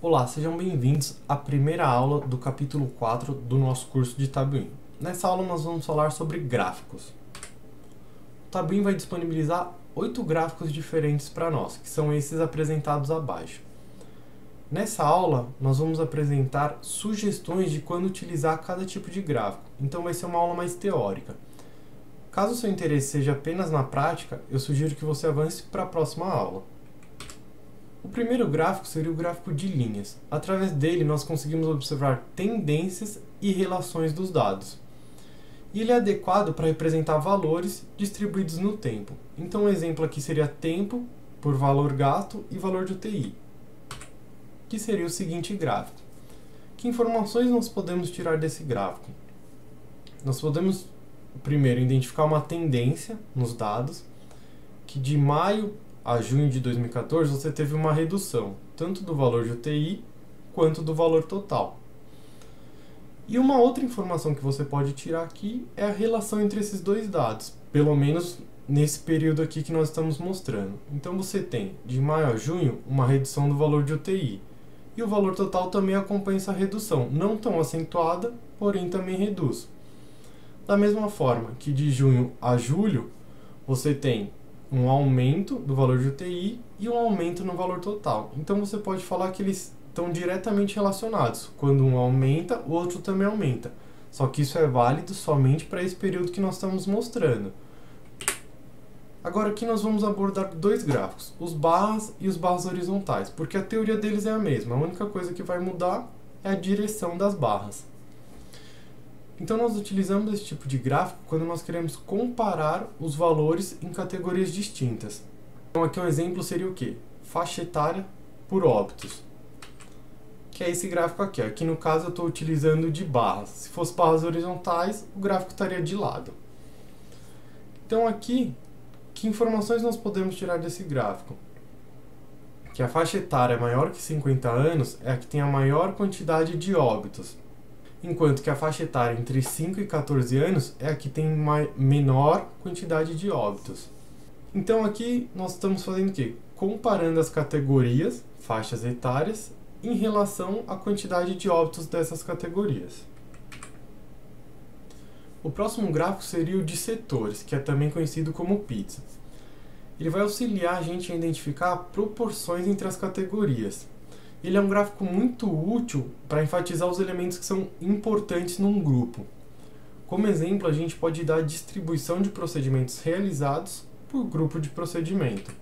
Olá, sejam bem-vindos à primeira aula do capítulo 4 do nosso curso de Tabuin. Nessa aula nós vamos falar sobre gráficos. O Tabuin vai disponibilizar 8 gráficos diferentes para nós, que são esses apresentados abaixo. Nessa aula nós vamos apresentar sugestões de quando utilizar cada tipo de gráfico, então vai ser uma aula mais teórica. Caso o seu interesse seja apenas na prática, eu sugiro que você avance para a próxima aula. O primeiro gráfico seria o gráfico de linhas. Através dele, nós conseguimos observar tendências e relações dos dados. E ele é adequado para representar valores distribuídos no tempo. Então, um exemplo aqui seria tempo por valor gasto e valor de UTI, que seria o seguinte gráfico. Que informações nós podemos tirar desse gráfico? Nós podemos, primeiro, identificar uma tendência nos dados, que de maio a junho de 2014 você teve uma redução, tanto do valor de UTI quanto do valor total. E uma outra informação que você pode tirar aqui é a relação entre esses dois dados, pelo menos nesse período aqui que nós estamos mostrando. Então você tem, de maio a junho, uma redução do valor de UTI. E o valor total também acompanha essa redução, não tão acentuada, porém também reduz. Da mesma forma que de junho a julho, você tem um aumento do valor de UTI e um aumento no valor total. Então você pode falar que eles estão diretamente relacionados. Quando um aumenta, o outro também aumenta. Só que isso é válido somente para esse período que nós estamos mostrando. Agora aqui nós vamos abordar dois gráficos, os barras e os barras horizontais, porque a teoria deles é a mesma. A única coisa que vai mudar é a direção das barras. Então nós utilizamos esse tipo de gráfico quando nós queremos comparar os valores em categorias distintas. Então aqui um exemplo seria o quê? Faixa etária por óbitos. Que é esse gráfico aqui. Aqui no caso eu estou utilizando de barras. Se fosse barras horizontais, o gráfico estaria de lado. Então aqui, que informações nós podemos tirar desse gráfico? Que a faixa etária maior que 50 anos é a que tem a maior quantidade de óbitos, enquanto que a faixa etária entre 5 e 14 anos é a que tem menor quantidade de óbitos. Então aqui nós estamos fazendo o quê? Comparando as categorias, faixas etárias, em relação à quantidade de óbitos dessas categorias. O próximo gráfico seria o de setores, que é também conhecido como pizza. Ele vai auxiliar a gente a identificar proporções entre as categorias. Ele é um gráfico muito útil para enfatizar os elementos que são importantes num grupo. Como exemplo, a gente pode dar a distribuição de procedimentos realizados por grupo de procedimento.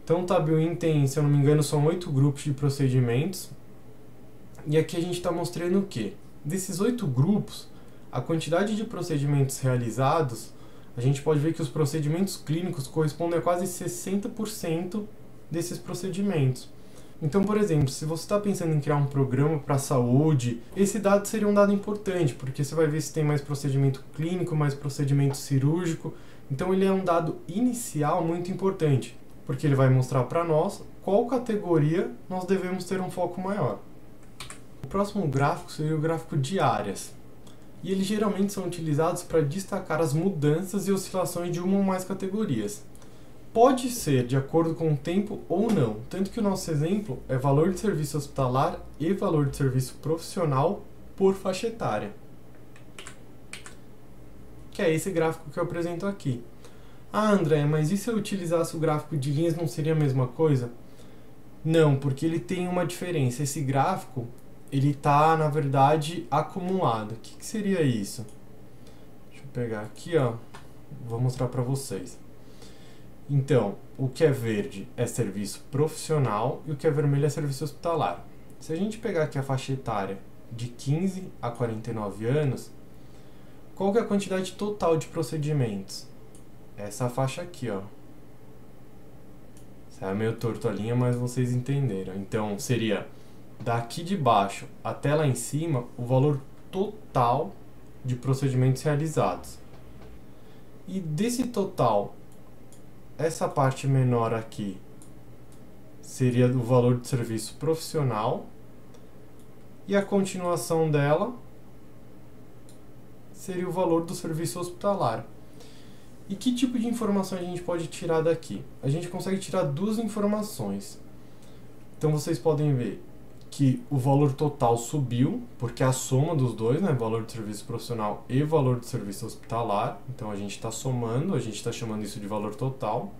Então o Tabuin tem, se eu não me engano, são 8 grupos de procedimentos. E aqui a gente está mostrando o quê? Desses 8 grupos, a quantidade de procedimentos realizados, a gente pode ver que os procedimentos clínicos correspondem a quase 60% desses procedimentos. Então, por exemplo, se você está pensando em criar um programa para a saúde, esse dado seria um dado importante, porque você vai ver se tem mais procedimento clínico, mais procedimento cirúrgico. Então, ele é um dado inicial muito importante, porque ele vai mostrar para nós qual categoria nós devemos ter um foco maior. O próximo gráfico seria o gráfico de áreas. E eles geralmente são utilizados para destacar as mudanças e oscilações de uma ou mais categorias. Pode ser de acordo com o tempo ou não, tanto que o nosso exemplo é valor de serviço hospitalar e valor de serviço profissional por faixa etária. Que é esse gráfico que eu apresento aqui. Ah, André, mas e se eu utilizasse o gráfico de linhas, não seria a mesma coisa? Não, porque ele tem uma diferença. Esse gráfico, ele está, na verdade, acumulado. O que seria isso? Deixa eu pegar aqui, ó. Vou mostrar para vocês. Então, o que é verde é serviço profissional e o que é vermelho é serviço hospitalar. Se a gente pegar aqui a faixa etária de 15 a 49 anos, qual que é a quantidade total de procedimentos? Essa faixa aqui, ó. Isso é meio torto a linha, mas vocês entenderam. Então, seria daqui de baixo até lá em cima o valor total de procedimentos realizados. E desse total, essa parte menor aqui seria o valor de serviço profissional e a continuação dela seria o valor do serviço hospitalar. E que tipo de informação a gente pode tirar daqui? A gente consegue tirar duas informações. Então vocês podem ver que o valor total subiu, porque é a soma dos dois, né, valor de serviço profissional e valor de serviço hospitalar. Então a gente está somando, a gente está chamando isso de valor total.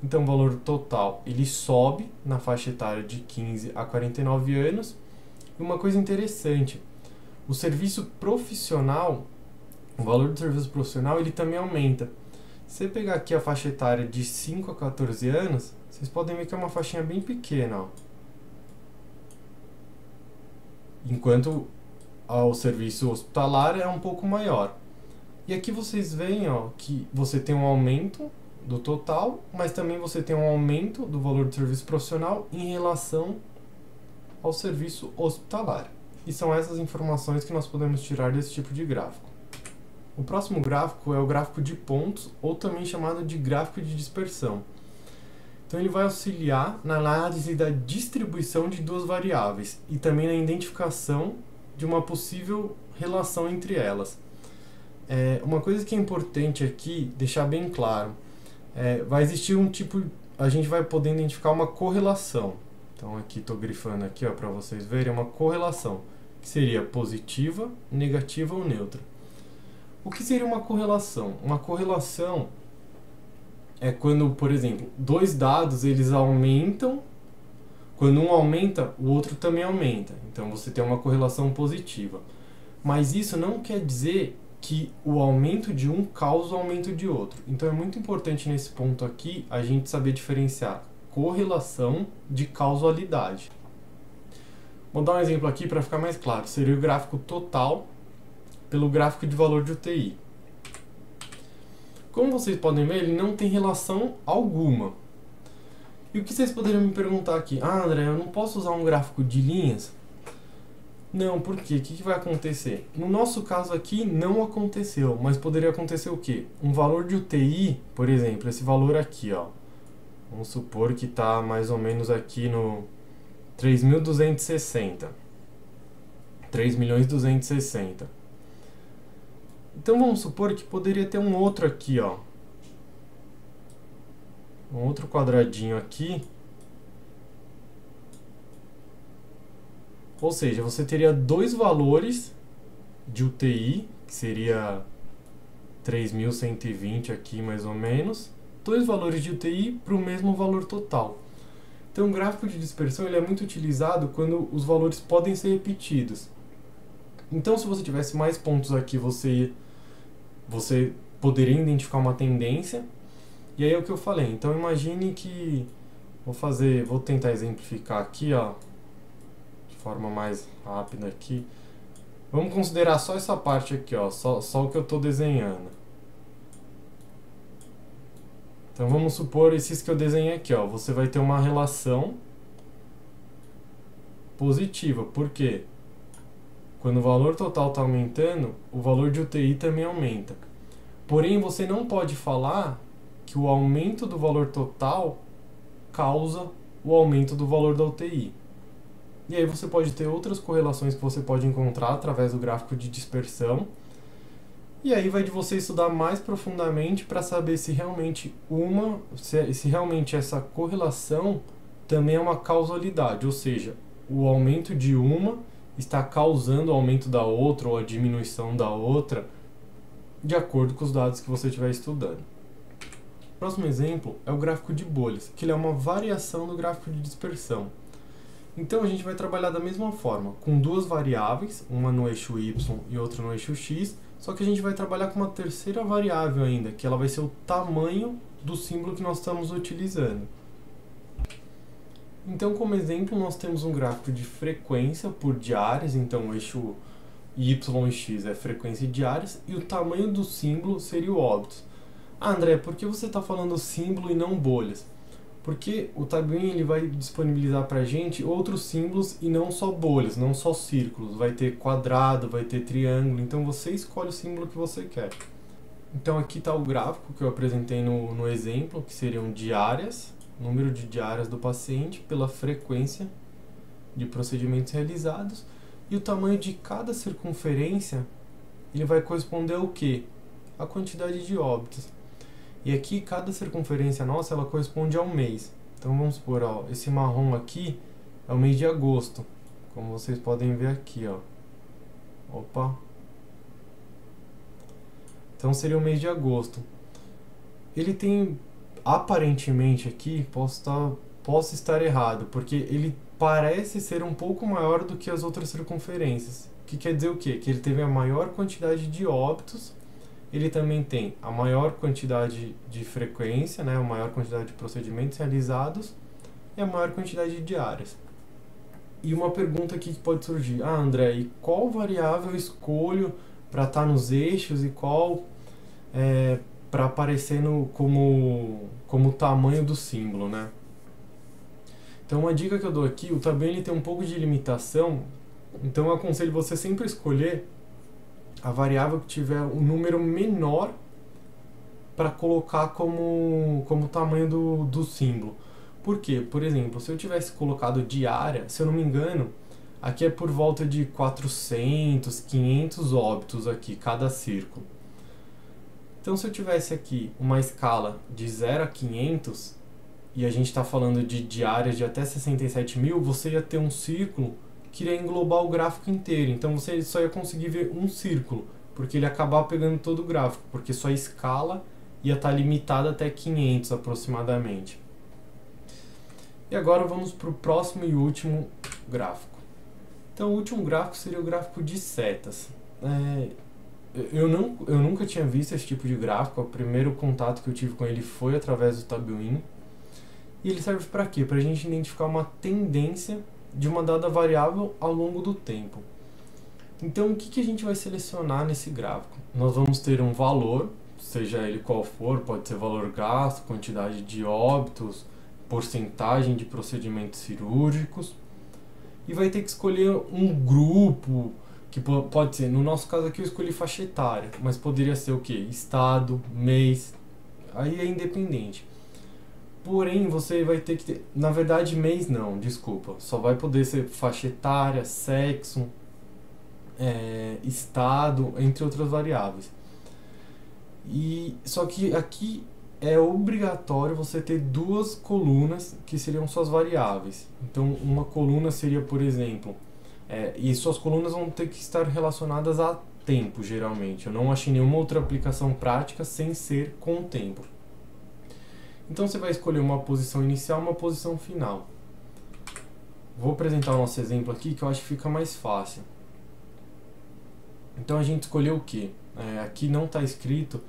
Então o valor total ele sobe na faixa etária de 15 a 49 anos. E uma coisa interessante, o serviço profissional, o valor do serviço profissional, ele também aumenta. Se você pegar aqui a faixa etária de 5 a 14 anos, vocês podem ver que é uma faixinha bem pequena, ó. Enquanto o serviço hospitalar é um pouco maior. E aqui vocês veem, ó, que você tem um aumento do total, mas também você tem um aumento do valor do serviço profissional em relação ao serviço hospitalar. E são essas informações que nós podemos tirar desse tipo de gráfico. O próximo gráfico é o gráfico de pontos, ou também chamado de gráfico de dispersão. Então ele vai auxiliar na análise da distribuição de duas variáveis e também na identificação de uma possível relação entre elas. Uma coisa que é importante aqui, deixar bem claro, vai existir um tipo, a gente vai poder identificar uma correlação. Então aqui estou grifando aqui para vocês verem, uma correlação, que seria positiva, negativa ou neutra. O que seria uma correlação? Uma correlação é quando, por exemplo, dois dados eles aumentam, quando um aumenta, o outro também aumenta. Então você tem uma correlação positiva. Mas isso não quer dizer que o aumento de um causa o aumento de outro. Então é muito importante nesse ponto aqui a gente saber diferenciar correlação de causalidade. Vou dar um exemplo aqui para ficar mais claro. Seria o gráfico total pelo gráfico de valor de UTI. Como vocês podem ver, ele não tem relação alguma. E o que vocês poderiam me perguntar aqui? Ah, André, eu não posso usar um gráfico de linhas? Não, por quê? O que vai acontecer? No nosso caso aqui, não aconteceu, mas poderia acontecer o quê? Um valor de UTI, por exemplo, esse valor aqui, ó. Vamos supor que está mais ou menos aqui no 3.260. 3.260. Então vamos supor que poderia ter um outro aqui, ó. Um outro quadradinho aqui. Ou seja, você teria dois valores de UTI, que seria 3.120 aqui mais ou menos. Dois valores de UTI para o mesmo valor total. Então o gráfico de dispersão ele é muito utilizado quando os valores podem ser repetidos. Então se você tivesse mais pontos aqui, você poderia identificar uma tendência. E aí é o que eu falei. Então imagine que vou tentar exemplificar aqui, ó, de forma mais rápida aqui. Vamos considerar só essa parte aqui, ó, só o que eu estou desenhando. Então vamos supor esses que eu desenhei aqui, ó, você vai ter uma relação positiva. Por quê? Quando o valor total está aumentando, o valor de UTI também aumenta. Porém, você não pode falar que o aumento do valor total causa o aumento do valor da UTI. E aí você pode ter outras correlações que você pode encontrar através do gráfico de dispersão. E aí vai de você estudar mais profundamente para saber se realmente se realmente essa correlação também é uma causalidade, ou seja, o aumento de uma está causando o aumento da outra ou a diminuição da outra, de acordo com os dados que você estiver estudando. O próximo exemplo é o gráfico de bolhas, que ele é uma variação do gráfico de dispersão. Então a gente vai trabalhar da mesma forma, com duas variáveis, uma no eixo Y e outra no eixo X, só que a gente vai trabalhar com uma terceira variável ainda, que ela vai ser o tamanho do símbolo que nós estamos utilizando. Então, como exemplo, nós temos um gráfico de frequência por diárias, então o eixo Y e X é frequência de diárias, e o tamanho do símbolo seria o óbitos. Ah, André, por que você está falando símbolo e não bolhas? Porque o Tabuin ele vai disponibilizar para a gente outros símbolos e não só bolhas, não só círculos. Vai ter quadrado, vai ter triângulo, então você escolhe o símbolo que você quer. Então aqui está o gráfico que eu apresentei no exemplo, que seriam diárias, número de diárias do paciente pela frequência de procedimentos realizados, e o tamanho de cada circunferência ele vai corresponder ao quê? A quantidade de óbitos. E aqui cada circunferência nossa ela corresponde a um mês. Então vamos supor, ó, esse marrom aqui é o mês de agosto, como vocês podem ver aqui, ó. Opa! Então seria o mês de agosto. Ele tem, aparentemente aqui, posso estar errado, porque ele parece ser um pouco maior do que as outras circunferências. Que quer dizer o quê? Que ele teve a maior quantidade de óbitos, ele também tem a maior quantidade de frequência, né, a maior quantidade de procedimentos realizados e a maior quantidade de diárias. E uma pergunta aqui que pode surgir: ah, André, e qual variável eu escolho para estar nos eixos e qual para aparecer como tamanho do símbolo, né? Então uma dica que eu dou aqui, o Tabuin ele tem um pouco de limitação, então eu aconselho você sempre escolher a variável que tiver um número menor para colocar como tamanho do símbolo. Por quê? Por exemplo, se eu tivesse colocado diária, se eu não me engano, aqui é por volta de 400, 500 óbitos aqui, cada círculo. Então se eu tivesse aqui uma escala de 0 a 500, e a gente está falando de diárias de até 67 mil, você ia ter um círculo que iria englobar o gráfico inteiro. Então você só ia conseguir ver um círculo, porque ele ia acabar pegando todo o gráfico, porque sua escala ia estar limitada até 500 aproximadamente. E agora vamos para o próximo e último gráfico. Então o último gráfico seria o gráfico de setas. Eu nunca tinha visto esse tipo de gráfico, o primeiro contato que eu tive com ele foi através do Tabuin. E ele serve para quê? Para a gente identificar uma tendência de uma dada variável ao longo do tempo. Então o que a gente vai selecionar nesse gráfico? Nós vamos ter um valor, seja ele qual for, pode ser valor gasto, quantidade de óbitos, porcentagem de procedimentos cirúrgicos, e vai ter que escolher um grupo, que pode ser, no nosso caso aqui eu escolhi faixa etária, mas poderia ser o que? Estado, mês, aí é independente. Porém, você vai ter que ter, na verdade mês não, desculpa, só vai poder ser faixa etária, sexo, estado, entre outras variáveis. E só que aqui é obrigatório você ter duas colunas que seriam suas variáveis. Então uma coluna seria, por exemplo, e suas colunas vão ter que estar relacionadas a tempo, geralmente. Eu não achei nenhuma outra aplicação prática sem ser com o tempo. Então você vai escolher uma posição inicial e uma posição final. Vou apresentar o nosso exemplo aqui que eu acho que fica mais fácil. Então a gente escolheu o que? Aqui não está escrito,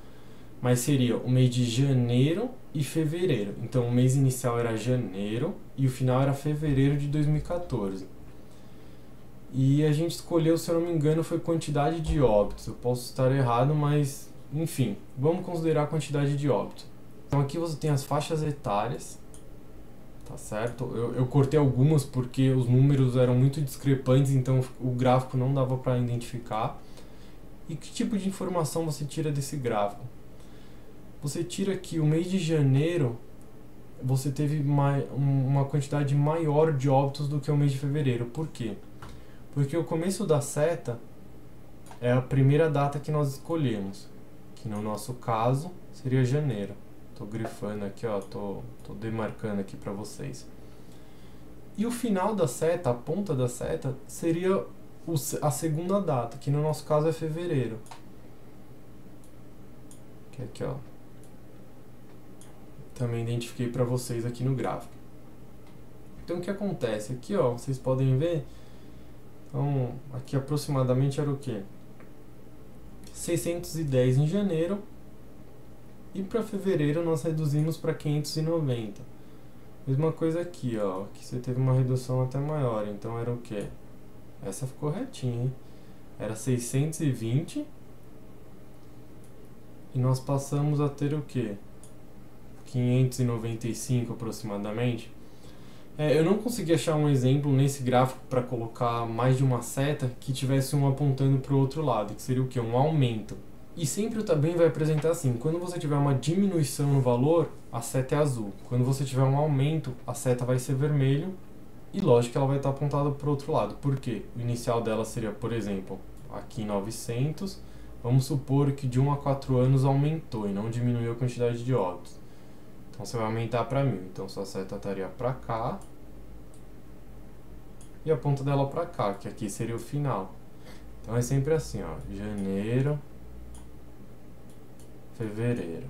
mas seria o mês de janeiro e fevereiro. Então o mês inicial era janeiro e o final era fevereiro de 2014. E a gente escolheu, se eu não me engano, foi quantidade de óbitos. Eu posso estar errado, mas enfim, vamos considerar a quantidade de óbitos. Então aqui você tem as faixas etárias, tá certo? Eu cortei algumas porque os números eram muito discrepantes, então o gráfico não dava para identificar. E que tipo de informação você tira desse gráfico? Você tira que o mês de janeiro você teve uma quantidade maior de óbitos do que o mês de fevereiro. Por quê? Porque o começo da seta é a primeira data que nós escolhemos, que no nosso caso seria janeiro. Tô grifando aqui, ó, tô demarcando aqui para vocês. E o final da seta, a ponta da seta, seria a segunda data, que no nosso caso é fevereiro. Que aqui, ó. Também identifiquei para vocês aqui no gráfico. Então o que acontece? Aqui, ó, vocês podem ver. Então, aqui aproximadamente era o quê? 610 em janeiro. E para fevereiro nós reduzimos para 590. Mesma coisa aqui, ó. Aqui você teve uma redução até maior. Então era o quê? Essa ficou retinha, hein? Era 620. E nós passamos a ter o quê? 595 aproximadamente. Eu não consegui achar um exemplo nesse gráfico para colocar mais de uma seta que tivesse um apontando para o outro lado, que seria o quê? Um aumento. E sempre o Tabuin vai apresentar assim: quando você tiver uma diminuição no valor, a seta é azul. Quando você tiver um aumento, a seta vai ser vermelho. E lógico que ela vai estar apontada para o outro lado. Por quê? O inicial dela seria, por exemplo, aqui 900. Vamos supor que de 1 a 4 anos aumentou e não diminuiu a quantidade de óbitos. Então você vai aumentar para 1000. Então sua seta estaria para cá. e a ponta dela para cá, que aqui seria o final. Então é sempre assim, ó, janeiro, fevereiro.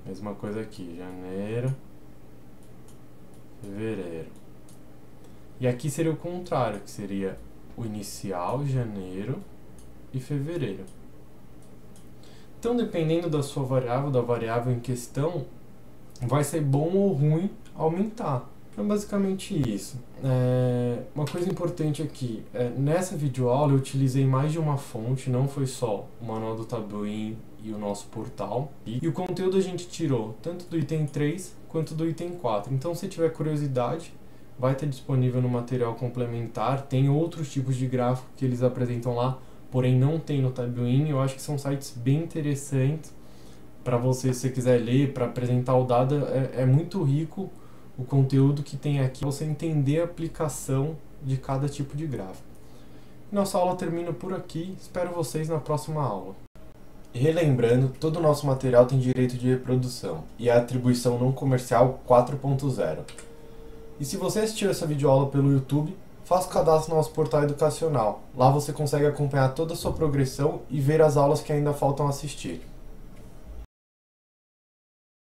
Mesma coisa aqui, janeiro, fevereiro. E aqui seria o contrário, que seria o inicial, janeiro e fevereiro. Então, dependendo da sua variável, da variável em questão, vai ser bom ou ruim aumentar. Então, basicamente isso. Uma coisa importante aqui, nessa videoaula eu utilizei mais de uma fonte, não foi só o manual do Tabuin e o nosso portal. E o conteúdo a gente tirou tanto do item 3 quanto do item 4. Então, se tiver curiosidade, vai estar disponível no material complementar. Tem outros tipos de gráfico que eles apresentam lá, porém não tem no Tabuin. Eu acho que são sites bem interessantes para você, se você quiser ler, para apresentar o dado. É muito rico o conteúdo que tem aqui, você entender a aplicação de cada tipo de gráfico. Nossa aula termina por aqui, espero vocês na próxima aula. E relembrando, todo o nosso material tem direito de reprodução e a atribuição não comercial 4.0. E se você assistiu essa videoaula pelo YouTube, faça o cadastro no nosso portal educacional. Lá você consegue acompanhar toda a sua progressão e ver as aulas que ainda faltam assistir.